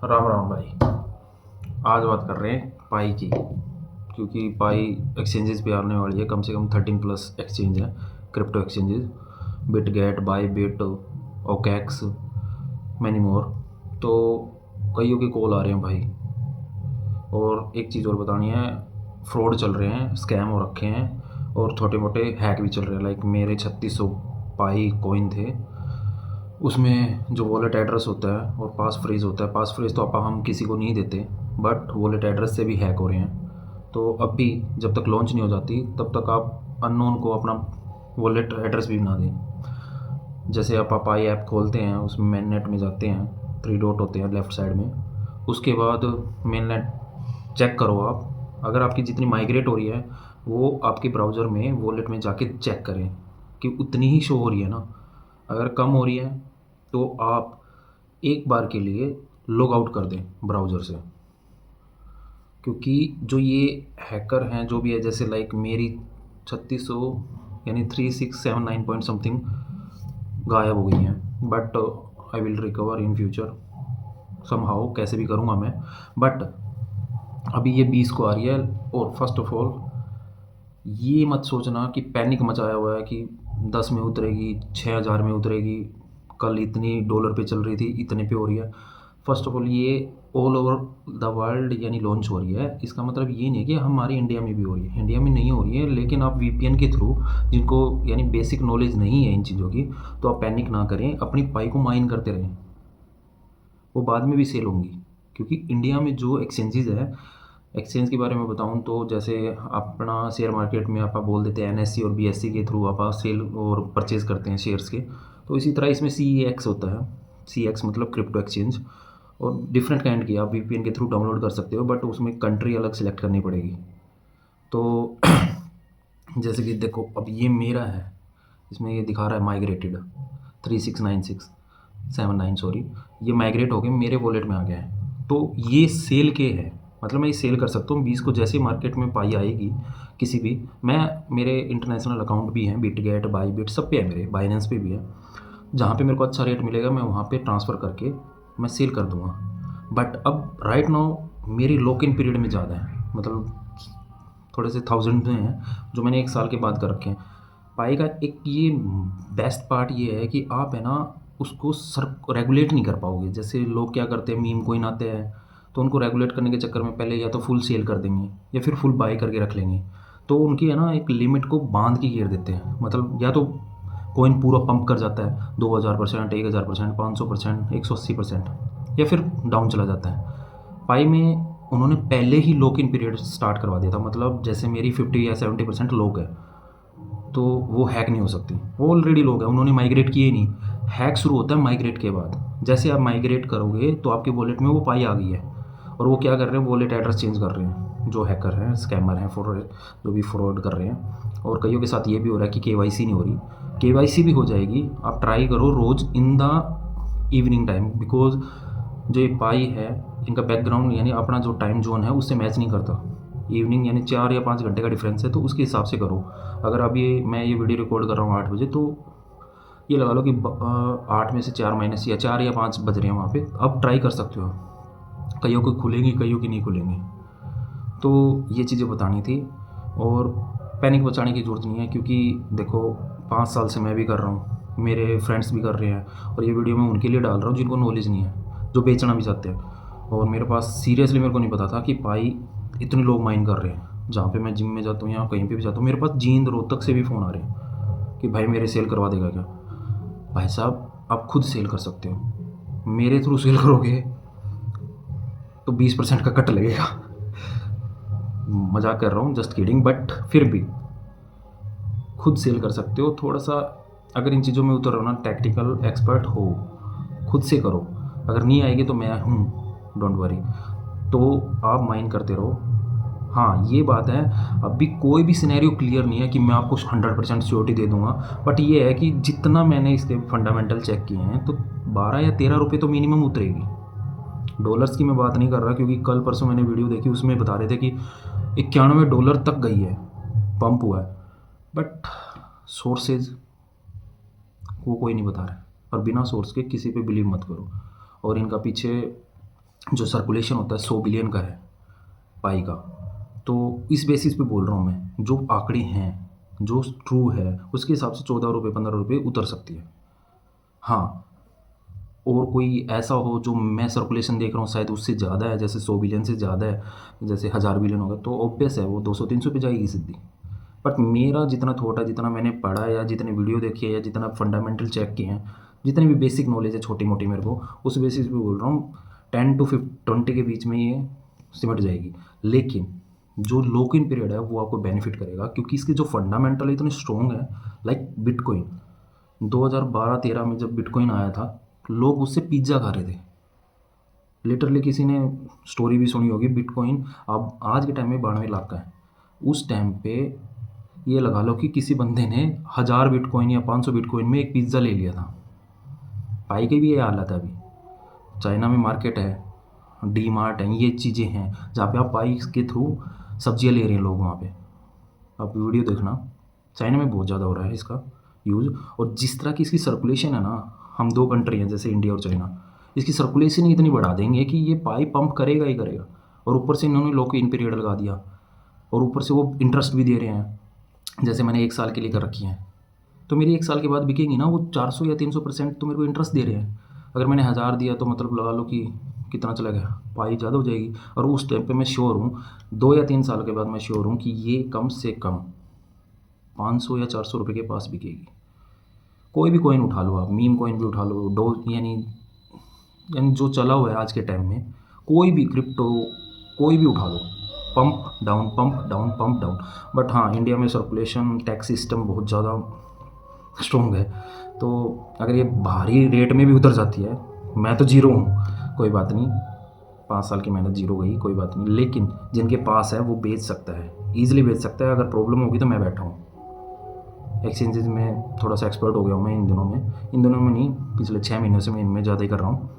राम राम भाई। आज बात कर रहे हैं पाई की, क्योंकि पाई एक्सचेंजेस पे आने वाली है। कम से कम 13+ एक्सचेंज है, crypto exchanges. Bitget, by bit, OKEx, many more. तो कईयों के कॉल आ रहे हैं भाई। और एक चीज़ और बतानी है, फ्रॉड चल रहे हैं, स्कैम हो रखे हैं, और छोटे मोटे हैक भी चल रहे हैं। लाइक मेरे 3600 पाई कॉइन थे, उसमें जो वॉलेट एड्रेस होता है और पास फ्रेज़ होता है। पास फ्रेज़ तो हम किसी को नहीं देते, बट वॉलेट एड्रेस से भी हैक हो रहे हैं। तो अब भी जब तक लॉन्च नहीं हो जाती तब तक आप अननोन को अपना वॉलेट एड्रेस भी ना दें। जैसे आप आई ऐप खोलते हैं, उसमें मेन नेट में जाते हैं, 3 डॉट होते हैं लेफ़्ट साइड में। उसके बाद मेन नेट चेक करो आप। अगर आपकी जितनी माइग्रेट हो रही है वो आपके ब्राउज़र में वॉलेट में जाके चेक करें कि उतनी ही शो हो रही है ना। अगर कम हो रही है तो आप एक बार के लिए लॉग आउट कर दें ब्राउज़र से। क्योंकि जो ये हैकर हैं जो भी है, जैसे लाइक मेरी 3600 यानी 3679 पॉइंट समथिंग गायब हो गई हैं। But I will recover in future somehow, कैसे भी करूँगा मैं। बट अभी ये 20 को आ रही है। और फर्स्ट ऑफ ऑल ये मत सोचना कि पैनिक मचाया हुआ है कि 10 में उतरेगी, 6000 में उतरेगी, कल इतनी डॉलर पे चल रही थी इतने पे हो रही है। फर्स्ट ऑफ ऑल ये ऑल ओवर द वर्ल्ड यानी लॉन्च हो रही है। इसका मतलब ये नहीं है कि हमारी इंडिया में भी हो रही है। इंडिया में नहीं हो रही है, लेकिन आप वीपीएन के थ्रू, जिनको यानी बेसिक नॉलेज नहीं है इन चीज़ों की, तो आप पैनिक ना करें, अपनी पाई को माइन करते रहें। वो बाद में भी सेल होंगी। क्योंकि इंडिया में जो एक्सचेंजेस है, एक्सचेंज के बारे में बताऊँ तो जैसे अपना शेयर मार्केट में आप बोल देते हैं एनएससी और बीएससी के थ्रू आप सेल और परचेज़ करते हैं शेयर्स के। तो इसी तरह इसमें सीईएक्स होता है। सीईएक्स मतलब क्रिप्टो एक्सचेंज। और डिफरेंट काइंड की आप वीपीएन के थ्रू डाउनलोड कर सकते हो, बट उसमें कंट्री अलग सेलेक्ट करनी पड़ेगी। तो जैसे कि देखो अब ये मेरा है, इसमें ये दिखा रहा है माइग्रेटेड 369679, सॉरी। ये माइग्रेट हो गए, मेरे वॉलेट में आ गया है। तो ये सेल के है, मतलब मैं ये सेल कर सकता हूँ 20 को। जैसे मार्केट में पाई आएगी किसी भी, मैं मेरे इंटरनेशनल अकाउंट भी हैं, बिटगेट, बाईबिट सब पे है, मेरे बाइनेंस पे भी है। जहाँ पे मेरे को अच्छा रेट मिलेगा मैं वहाँ पे ट्रांसफ़र करके मैं सेल कर दूँगा। बट अब राइट नाउ मेरी लॉक इन पीरियड में ज़्यादा है, मतलब थोड़े से थाउजेंड में हैं जो मैंने 1 साल के बाद कर रखे हैं। पाई का एक ये बेस्ट पार्ट ये है कि आप है ना उसको सर रेगुलेट नहीं कर पाओगे। जैसे लोग क्या करते हैं, मीम कोइन आते हैं तो उनको रेगुलेट करने के चक्कर में पहले या तो फुल सेल कर देंगे या फिर फुल बाई करके रख लेंगे। तो उनकी है ना एक लिमिट को बांध के घेर देते हैं। मतलब या तो कॉइन पूरा पंप कर जाता है 2000%, 1000%, 500%, 180%, या फिर डाउन चला जाता है। पाई में उन्होंने पहले ही लॉक इन पीरियड स्टार्ट करवा दिया था। मतलब जैसे मेरी 50 या 70% लॉक है, तो वो हैक नहीं हो सकती। वो ऑलरेडी लोग हैं, उन्होंने माइग्रेट किए ही नहीं। हैक शुरू होता है माइग्रेट के बाद। जैसे आप माइग्रेट करोगे तो आपके वॉलेट में वो पाई आ गई है, और वो क्या कर रहे हैं, वॉलेट एड्रेस चेंज कर रहे हैं। जो हैकर हैं, स्कैमर हैं, जो भी फ्रॉड कर रहे हैं। और कईयों के साथ ये भी हो रहा है कि केवाईसी नहीं हो रही। केवाईसी भी हो जाएगी, आप ट्राई करो रोज़ in the evening time. Because जो ये पाई है, इनका बैकग्राउंड यानी अपना जो टाइम जोन है उससे मैच नहीं करता। इवनिंग यानी 4 या 5 घंटे का डिफरेंस है, तो उसके हिसाब से करो। अगर अभी मैं ये वीडियो रिकॉर्ड कर रहा हूँ 8 बजे, तो ये लगा लो कि 8 में से 4 माइनस या 4 या 5 बज रहे हैं वहाँ पे। अब ट्राई कर सकते हो। कईयों की खुलेंगी, कईयों की नहीं खुलेंगी। तो ये चीज़ें बतानी थी। और पैनिक बचाने की ज़रूरत नहीं है, क्योंकि देखो 5 साल से मैं भी कर रहा हूँ, मेरे फ्रेंड्स भी कर रहे हैं। और ये वीडियो मैं उनके लिए डाल रहा हूँ जिनको नॉलेज नहीं है, जो बेचना भी चाहते हैं। और मेरे पास सीरियसली मेरे को नहीं पता था कि पाई इतने लोग माइन कर रहे हैं। जहाँ पे मैं जिम में जाता हूँ या कहीं पे भी जाता हूँ, मेरे पास जींद रोहतक से भी फ़ोन आ रहे हैं कि भाई मेरे सेल करवा देगा क्या। भाई साहब आप खुद सेल कर सकते हो, मेरे थ्रू सेल करोगे तो 20% का कट लगेगा। मजाक कर रहा हूँ, जस्ट किडिंग। बट फिर भी खुद सेल कर सकते हो। थोड़ा सा अगर इन चीज़ों में उतर रहो ना, टैक्टिकल एक्सपर्ट हो, खुद से करो। अगर नहीं आएगी तो मैं हूँ, डोंट वरी। तो आप माइंड करते रहो। हाँ ये बात है, अभी कोई भी सिनेरियो क्लियर नहीं है कि मैं आपको 100% श्योरिटी दे दूंगा। बट ये है कि जितना मैंने इसके फंडामेंटल चेक किए हैं, तो 12 या 13 रुपये तो मिनिमम उतरेगी। डॉलर्स की मैं बात नहीं कर रहा, क्योंकि कल परसों मैंने वीडियो देखी, उसमें बता रहे थे कि $91 तक गई है, पंप हुआ है। बट सोर्सेज वो कोई नहीं बता रहा है। और बिना सोर्स के किसी पे बिलीव मत करो। और इनका पीछे जो सर्कुलेशन होता है 100 बिलियन का है पाई का। तो इस बेसिस पे बोल रहा हूँ मैं, जो आंकड़े हैं, जो ट्रू है, उसके हिसाब से 14 रुपये 15 रुपये उतर सकती है। हाँ, और कोई ऐसा हो जो मैं सर्कुलेशन देख रहा हूँ शायद उससे ज़्यादा है, जैसे 100 बिलियन से ज़्यादा है, जैसे 1000 बिलियन होगा, तो ऑब्वियस है वो 200-300 पे जाएगी सीधी। बट मेरा जितना थॉट है, जितना मैंने पढ़ा है या जितने वीडियो देखे हैं या जितना फंडामेंटल चेक किए हैं, जितनी भी बेसिक नॉलेज है छोटी मोटी मेरे को, उस बेसिस पे बोल रहा हूँ 10 to 20 के बीच में ये सिमट जाएगी। लेकिन जो लॉक इन पीरियड है वो आपको बेनिफिट करेगा, क्योंकि इसके जो फंडामेंटल इतने स्ट्रॉन्ग है। लाइक बिटकॉइन 2012-13 में जब बिटकॉइन आया था, लोग उससे पिज्ज़ा खा रहे थे। लिटरली किसी ने स्टोरी भी सुनी होगी, बिटकॉइन अब आज के टाइम में 92 लाख का है। उस टाइम पे ये लगा लो कि किसी बंदे ने 1000 बिटकॉइन या 500 बिटकॉइन में एक पिज़्ज़ा ले लिया था। पाई की भी ये हालत है अभी। चाइना में मार्केट है, डी मार्ट है, ये चीज़ें हैं जहाँ पे आप पाई के थ्रू सब्जियाँ ले रहे हैं लोग वहाँ पे। आप वीडियो देखना, चाइना में बहुत ज़्यादा हो रहा है इसका यूज़। और जिस तरह की इसकी सर्कुलेशन है ना, हम 2 कंट्री हैं जैसे इंडिया और चाइना, इसकी सर्कुलेशन ही इतनी बढ़ा देंगे कि ये पाई पंप करेगा ही करेगा। और ऊपर से इन्होंने लॉक इन पीरियड लगा दिया, और ऊपर से वो इंटरेस्ट भी दे रहे हैं। जैसे मैंने 1 साल के लिए कर रखी है, तो मेरी 1 साल के बाद बिकेंगी ना, वो 400 या 300% तो मेरे को इंटरेस्ट दे रहे हैं। अगर मैंने 1000 दिया तो मतलब लगा लो कि कितना चला गया, पाई ज़्यादा हो जाएगी। और उस टाइम पे मैं श्योर हूँ, 2 या 3 साल के बाद मैं श्योर हूँ कि ये कम से कम 500 या 400 रुपये के पास बिकेगी। कोई भी कॉइन उठा लो आप, मीम कॉइन भी उठा लो, डो यानी जो चला हुआ है आज के टाइम में, कोई भी क्रिप्टो कोई भी उठा लो, pump down pump down pump down. But हाँ, इंडिया में सर्कुलेशन टैक्स सिस्टम बहुत ज़्यादा स्ट्रॉन्ग है, तो अगर ये भारी रेट में भी उतर जाती है, मैं तो जीरो हूँ, कोई बात नहीं, 5 साल की मेहनत जीरो गई, कोई बात नहीं। लेकिन जिनके पास है वो बेच सकता है, ईजिली बेच सकता है। अगर प्रॉब्लम होगी तो मैं बैठा हूँ। एक्सचेंजेस में थोड़ा सा एक्सपर्ट हो गया हूँ मैं इन दिनों में नहीं, पिछले 6 महीनों से मैं इनमें ज़्यादा ही कर रहा हूँ।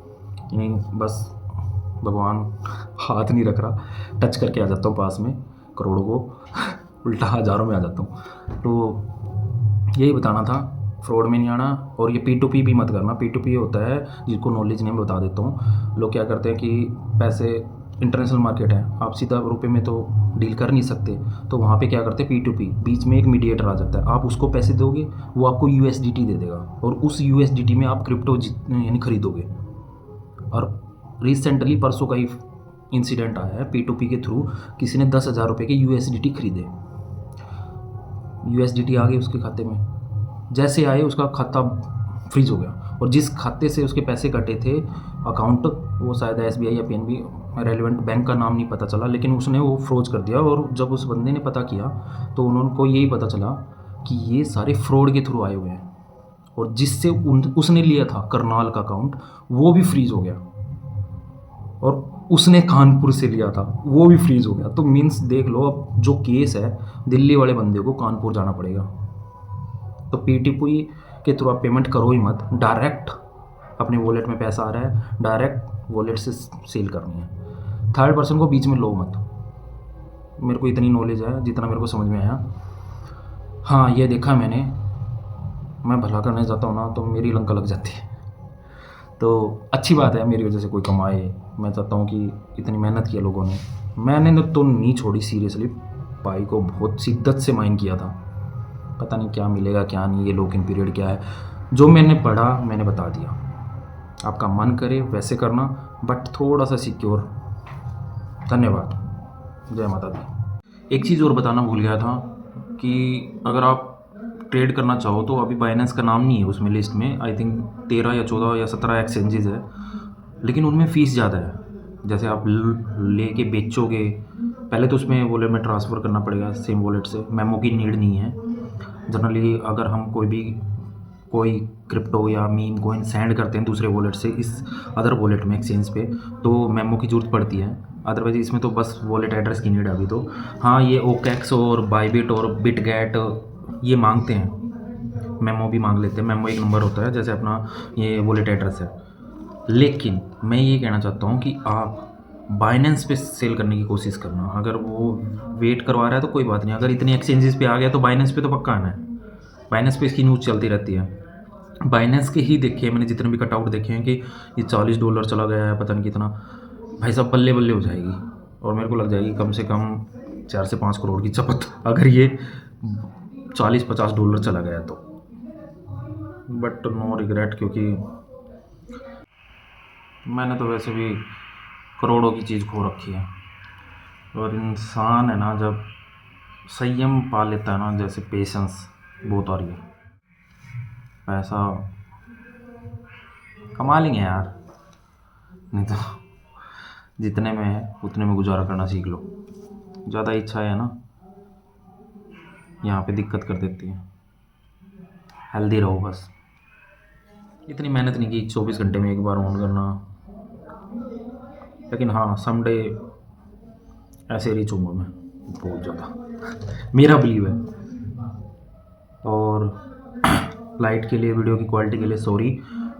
नहीं बस भगवान हाथ नहीं रख रहा, टच करके आ जाता हूँ पास में करोड़ों को उल्टा हज़ारों में आ जाता हूँ। तो यही बताना था, फ्रॉड में नहीं आना। और ये P2P भी मत करना। P2P होता है, जिसको नॉलेज नहीं बता देता हूँ। लोग क्या करते हैं कि पैसे, इंटरनेशनल मार्केट है, आप सीधा रुपये में तो डील कर नहीं सकते, तो वहाँ पे क्या करते हैं P2P, बीच में एक मीडिएटर आ जाता है। आप उसको पैसे दोगे, वो आपको USDT दे देगा, और उस USDT में आप क्रिप्टो यानी खरीदोगे। और रिसेंटली परसों का ही इंसिडेंट आया है, P2P के थ्रू किसी ने 10,000 रुपये के USDT खरीदे। USDT आ गए उसके खाते में, जैसे आए उसका खाता फ्रीज हो गया, और जिस खाते से उसके पैसे कटे थे अकाउंट, वो शायद SBI या PNB, रेलिवेंट बैंक का नाम नहीं पता चला, लेकिन उसने वो फ्रोज कर दिया। और जब उस बंदे ने पता किया तो उनको यही पता चला कि ये सारे फ्रॉड के थ्रू आए हुए हैं, और जिससे उसने लिया था करनाल का अकाउंट, वो भी फ्रीज हो गया, और उसने कानपुर से लिया था, वो भी फ्रीज हो गया। तो मीन्स देख लो, अब जो केस है, दिल्ली वाले बंदे को कानपुर जाना पड़ेगा। तो P2P के थ्रू आप पेमेंट करो ही मत, डायरेक्ट अपने वॉलेट में पैसा आ रहा है, डायरेक्ट वॉलेट से सेल करनी है। थर्ड पर्सन को बीच में लो मत। मेरे को इतनी नॉलेज है जितना मेरे को समझ में आया। हाँ, ये देखा मैंने, मैं भला करने जाता हूँ ना तो मेरी लंका लग जाती है। तो अच्छी बात है, मेरी वजह से कोई कमाए। मैं चाहता हूँ कि इतनी मेहनत किया लोगों ने, मैंने तो नहीं छोड़ी सीरियसली। पाई को बहुत शिद्दत से माइन किया था, पता नहीं क्या मिलेगा क्या नहीं, ये लॉक इन पीरियड क्या है। जो मैंने पढ़ा मैंने बता दिया, आपका मन करे वैसे करना, बट थोड़ा सा सिक्योर। धन्यवाद, जय माता दी। एक चीज़ और बताना भूल गया था कि अगर आप ट्रेड करना चाहो तो अभी बाइनेंस का नाम नहीं है उसमें लिस्ट में, आई थिंक 13 या 14 या 17 एक्सचेंजेस है, लेकिन उनमें फ़ीस ज़्यादा है। जैसे आप ले के बेचोगे, पहले तो उसमें वॉलेट में ट्रांसफ़र करना पड़ेगा सेम वॉलेट से, मेमो की नीड नहीं है जनरली। अगर हम कोई क्रिप्टो या मीम कॉइन सेंड करते हैं दूसरे वॉलेट से इस अदर वॉलेट में एक्सचेंज पे, तो मेमो की ज़रूरत पड़ती है। अदरवाइज़ इसमें तो बस वॉलेट एड्रेस की नीड है अभी तो। हाँ, ये OKX और बाइबिट और बिटगेट ये मांगते हैं, मेमो भी मांग लेते हैं। मेमो एक नंबर होता है, जैसे अपना ये वॉलेट एड्रेस है। लेकिन मैं ये कहना चाहता हूँ कि आप बाइनेंस पे सेल करने की कोशिश करना। अगर वो वेट करवा रहा है तो कोई बात नहीं, अगर इतनी एक्सचेंजेस पे आ गया तो बाइनेंस पे तो पक्का आना है। बाइनेंस पे इसकी न्यूज़ चलती रहती है। बाइनेंस के ही देखे मैंने, जितने भी कटआउट देखे हैं कि ये $40 चला गया है, पता नहीं कितना। भाई साहब बल्ले बल्ले हो जाएगी और मेरे को लग जाएगी कम से कम 4 से 5 करोड़ की चपत, अगर ये 40-50 डॉलर चला गया तो। बट नो रिग्रेट, क्योंकि मैंने तो वैसे भी करोड़ों की चीज़ खो रखी है। और इंसान है ना, जब संयम पा लेता है ना, जैसे पेशेंस बहुत आ रही है, पैसा कमा लेंगे यार, नहीं तो जितने में है उतने में गुजारा करना सीख लो। ज़्यादा इच्छा है ना, यहाँ पे दिक्कत कर देती है। हेल्दी रहो बस। इतनी मेहनत नहीं की 24 घंटे में एक बार ऑन करना, लेकिन हाँ समडे ऐसे रिच हूँगा मैं बहुत ज़्यादा, मेरा बिलीव है। और लाइट के लिए, वीडियो की क्वालिटी के लिए सॉरी,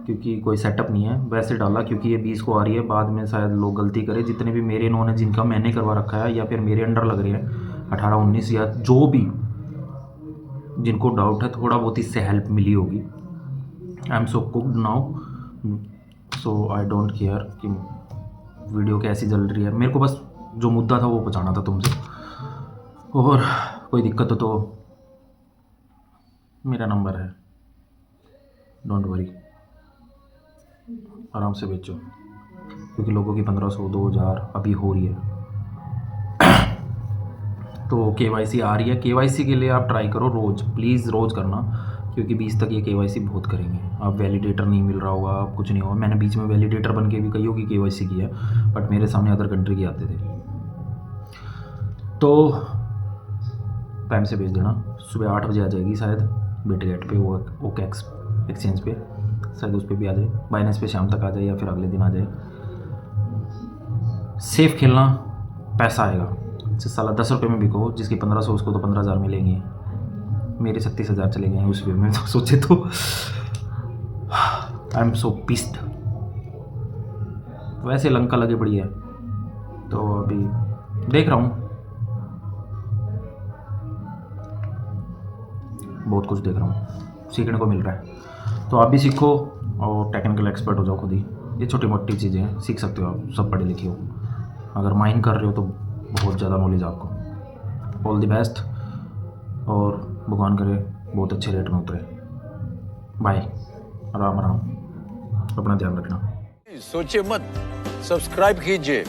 क्योंकि कोई सेटअप नहीं है, वैसे डाला क्योंकि ये 20 को आ रही है, बाद में शायद लोग गलती करें। जितने भी मेरे नॉन है जिनका मैंने करवा रखा है या फिर मेरे अंडर लग रहे हैं 18-19 या जो भी, जिनको डाउट है, थोड़ा बहुत इससे हेल्प मिली होगी। I am so cooked now, so I don't care कि वीडियो कैसी चल रही है। मेरे को बस जो मुद्दा था वो पहुँचाना था तुमसे, और कोई दिक्कत हो तो मेरा नंबर है, डोंट वरी, आराम से बेचो, क्योंकि लोगों की 1500-2000 अभी हो रही है। तो KYC आ रही है, KYC के लिए आप ट्राई करो रोज़, प्लीज़ रोज़ करना, क्योंकि 20 तक ये KYC बहुत करेंगे। आप वैलिडेटर नहीं मिल रहा होगा, आप कुछ नहीं होगा। मैंने बीच में वैलिडेटर बन के भी कईयों की KYC की है, बट मेरे सामने अदर कंट्री के आते थे। तो टाइम से भेज देना, सुबह 8 बजे आ जाएगी शायद बिटगेट पे, वो OKX एक्सचेंज पे, शायद उस पर भी आ जाए, बाइनेंस पे शाम तक आ जाए या फिर अगले दिन आ जाए। सेफ खेलना, पैसा आएगा। साला 10 रुपये में बिको, जिसकी 1500 उसको तो 15,000 मिलेंगे। मेरे 36,000 चले गए हैं उस वे में, तो सोचे तो आई एम सो पिस्ड। वैसे लंका लगे पड़ी है, तो अभी देख रहा हूँ, बहुत कुछ देख रहा हूँ, सीखने को मिल रहा है। तो आप भी सीखो और टेक्निकल एक्सपर्ट हो जाओ खुद ही। ये छोटी मोटी चीज़ें हैं, सीख सकते हो आप, सब पढ़े लिखे हो। अगर माइंड कर रहे हो तो बहुत ज़्यादा नॉलेज आपको। ऑल द बेस्ट, और भगवान करे बहुत अच्छे रेट में उतरे। बाय, राम राम, अपना ध्यान रखना। सोचिए मत, सब्सक्राइब कीजिए।